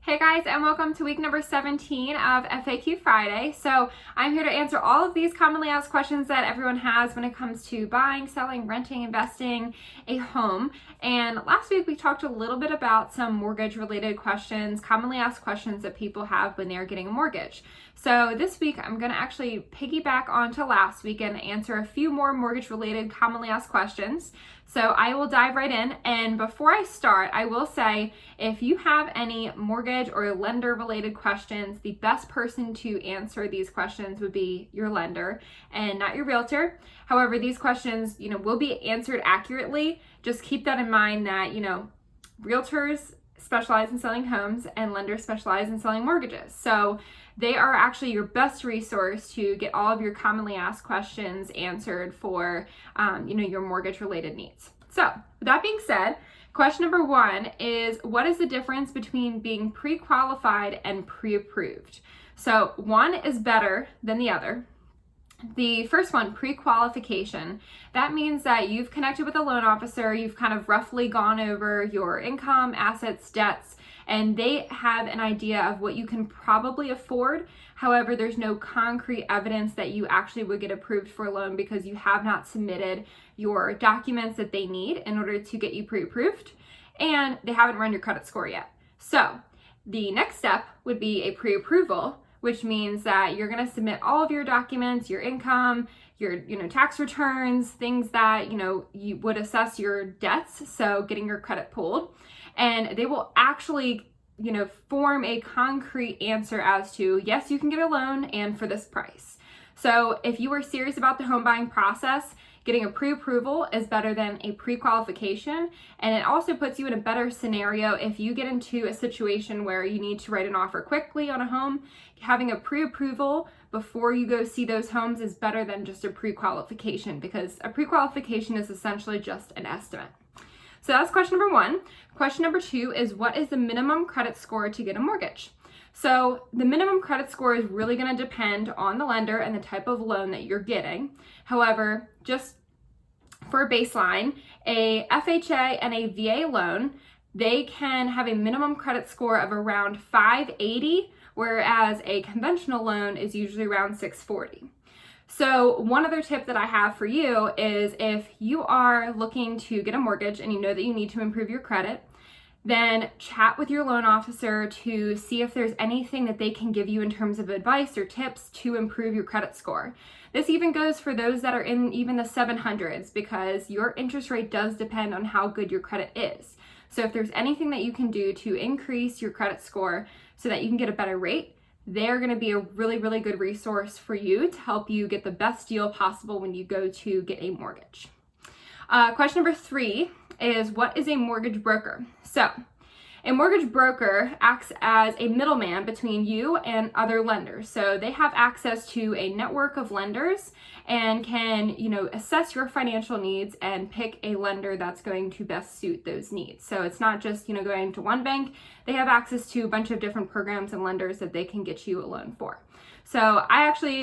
Hey guys, and welcome to week number 17 of FAQ Friday. So I'm here to answer all of these commonly asked questions that everyone has when it comes to buying, selling, renting, investing a home. And last week we talked a little bit about some mortgage related questions, commonly asked questions that people have when they're getting a mortgage. So this week I'm going to actually piggyback onto last week and answer a few more mortgage related commonly asked questions. So I will dive right in, and before I start, I will say if you have any mortgage or lender related questions, the best person to answer these questions would be your lender and not your realtor. However, these questions, will be answered accurately. Just keep that in mind that, realtors specialize in selling homes and lenders specialize in selling mortgages. So they are actually your best resource to get all of your commonly asked questions answered for, your mortgage related needs. So with that being said, question number one is, what is the difference between being pre-qualified and pre-approved? So one is better than the other. The first one, pre-qualification, that means that you've connected with a loan officer, you've kind of roughly gone over your income, assets, debts, and they have an idea of what you can probably afford. However, there's no concrete evidence that you actually would get approved for a loan because you have not submitted your documents that they need in order to get you pre-approved, and they haven't run your credit score yet. So the next step would be a pre-approval, which means that you're going to submit all of your documents, your income, your tax returns, things that you would assess your debts, so getting your credit pulled, and they will actually form a concrete answer as to, yes, you can get a loan and for this price. So if you are serious about the home buying process, getting a pre-approval is better than a pre-qualification, and it also puts you in a better scenario if you get into a situation where you need to write an offer quickly on a home. Having a pre-approval before you go see those homes is better than just a pre-qualification, because a pre-qualification is essentially just an estimate. So that's question number one. Question number two is, what is the minimum credit score to get a mortgage? So the minimum credit score is really going to depend on the lender and the type of loan that you're getting. However, just for a baseline, a FHA and a VA loan, they can have a minimum credit score of around 580, whereas a conventional loan is usually around 640. So one other tip that I have for you is, if you are looking to get a mortgage and you know that you need to improve your credit, then chat with your loan officer to see if there's anything that they can give you in terms of advice or tips to improve your credit score. This even goes for those that are in even the 700s, because your interest rate does depend on how good your credit is. So if there's anything that you can do to increase your credit score so that you can get a better rate, they're going to be a really, really good resource for you to help you get the best deal possible when you go to get a mortgage. Question number three is, what is a mortgage broker? So a mortgage broker acts as a middleman between you and other lenders. So they have access to a network of lenders and can, assess your financial needs and pick a lender that's going to best suit those needs. So it's not just, going to one bank. They have access to a bunch of different programs and lenders that they can get you a loan for. So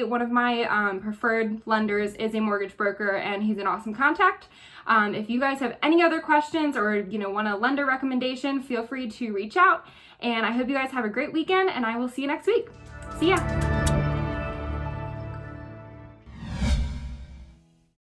one of my preferred lenders is a mortgage broker, and he's an awesome contact. If you guys have any other questions or, want a lender recommendation, feel free to reach out. And I hope you guys have a great weekend, and I will see you next week. See ya.